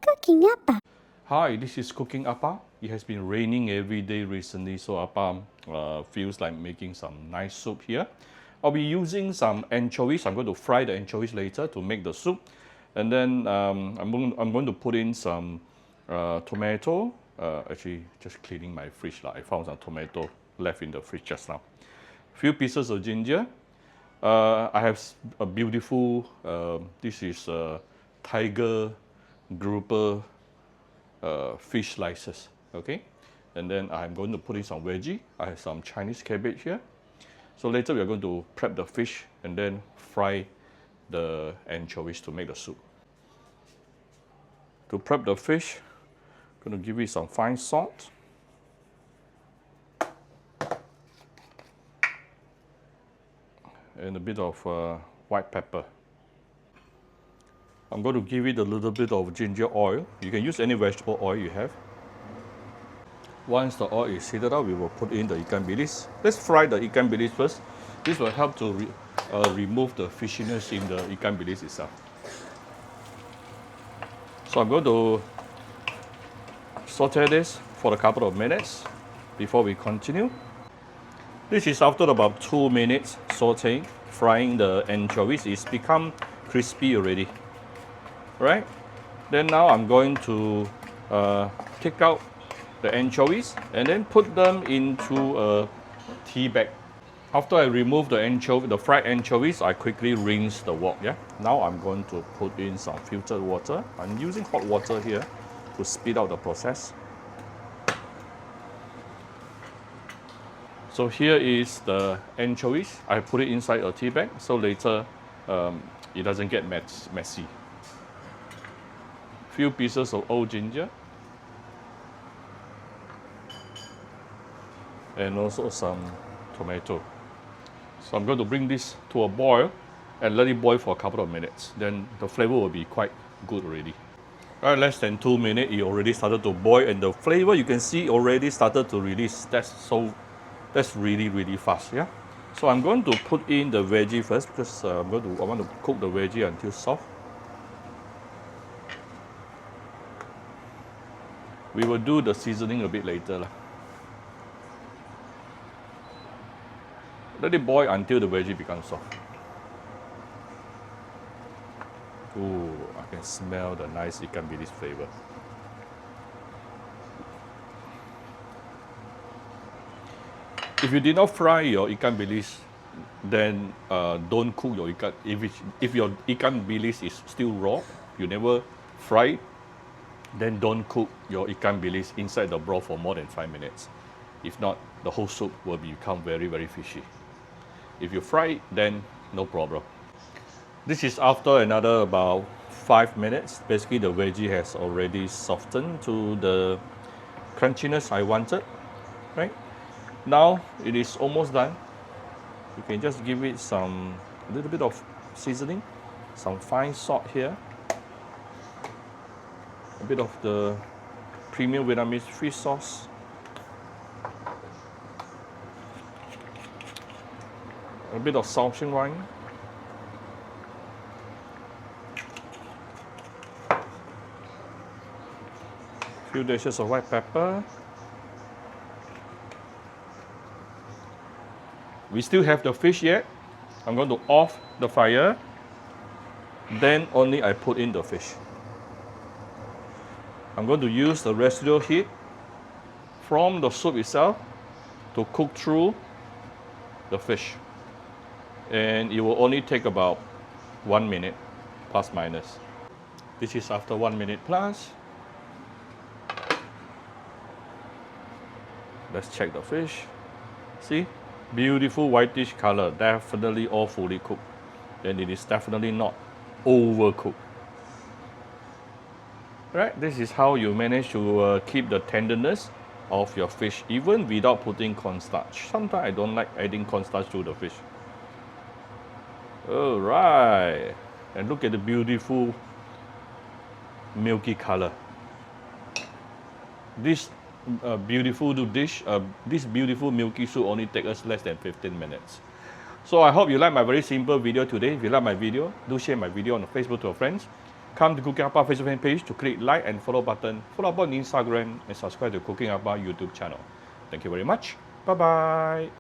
Cooking Appa. Hi, this is Cooking Appa. It has been raining every day recently, so Appa feels like making some nice soup here. I'll be using some anchovies. I'm going to fry the anchovies later to make the soup. And then I'm going to put in some tomato. Actually, just cleaning my fridge. I found some tomato left in the fridge just now. Few pieces of ginger. I have a beautiful, this is tiger grouper fish slices, okay? And then I'm going to put in some veggie. I have some Chinese cabbage here. So later we are going to prep the fish and then fry the anchovies to make the soup. To prep the fish, I'm going to give it some fine salt. And a bit of white pepper. I'm going to give it a little bit of ginger oil. You can use any vegetable oil you have. Once the oil is heated up, we will put in the ikan bilis. Let's fry the ikan bilis first. This will help to remove the fishiness in the ikan bilis itself. So I'm going to saute this for a couple of minutes before we continue. This is after about 2 minutes sauteing, frying the anchovies. It's become crispy already. Right? Then now I'm going to take out the anchovies and then put them into a tea bag. After I remove the fried anchovies, I quickly rinse the wok. Yeah. Now I'm going to put in some filtered water. I'm using hot water here to speed up the process. So here is the anchovies. I put it inside a tea bag so later it doesn't get messy. Few pieces of old ginger and also some tomato. So I'm going to bring this to a boil and let it boil for a couple of minutes. Then the flavor will be quite good already. All right, less than 2 minutes, it already started to boil and the flavor you can see already started to release. That's really fast, yeah. So I'm going to put in the veggie first because I want to cook the veggie until soft. We will do the seasoning a bit later. Let it boil until the veggie becomes soft. Ooh, I can smell the nice ikan bilis flavor. If you did not fry your ikan bilis, then don't cook your ikan. If your ikan bilis is still raw, you never fry it, then don't cook your ikan bilis inside the broth for more than 5 minutes. If not, the whole soup will become very fishy. If you fry it, then no problem. This is after another about 5 minutes. Basically, the veggie has already softened to the crunchiness I wanted, right? Now it is almost done. You can just give it a little bit of seasoning, some fine salt here, a bit of the premium Vietnamese fish sauce, a bit of Simmering wine, few dashes of white pepper. We still have the fish yet. I'm going to off the fire. Then only I put in the fish. I'm going to use the residual heat from the soup itself to cook through the fish. And it will only take about 1 minute, plus minus. This is after 1 minute plus. Let's check the fish. See? Beautiful whitish color, definitely all fully cooked. And it is definitely not overcooked. Right, this is how you manage to keep the tenderness of your fish even without putting cornstarch. Sometimes I don't like adding cornstarch to the fish. All right, and look at the beautiful milky color. This beautiful dish, this beautiful milky soup only takes us less than 15 minutes. So I hope you like my very simple video today. If you like my video, do share my video on Facebook to your friends. Come to Cooking Appa Facebook fan page to click like and follow button. Follow up on Instagram and subscribe to Cooking Appa YouTube channel. Thank you very much. Bye bye.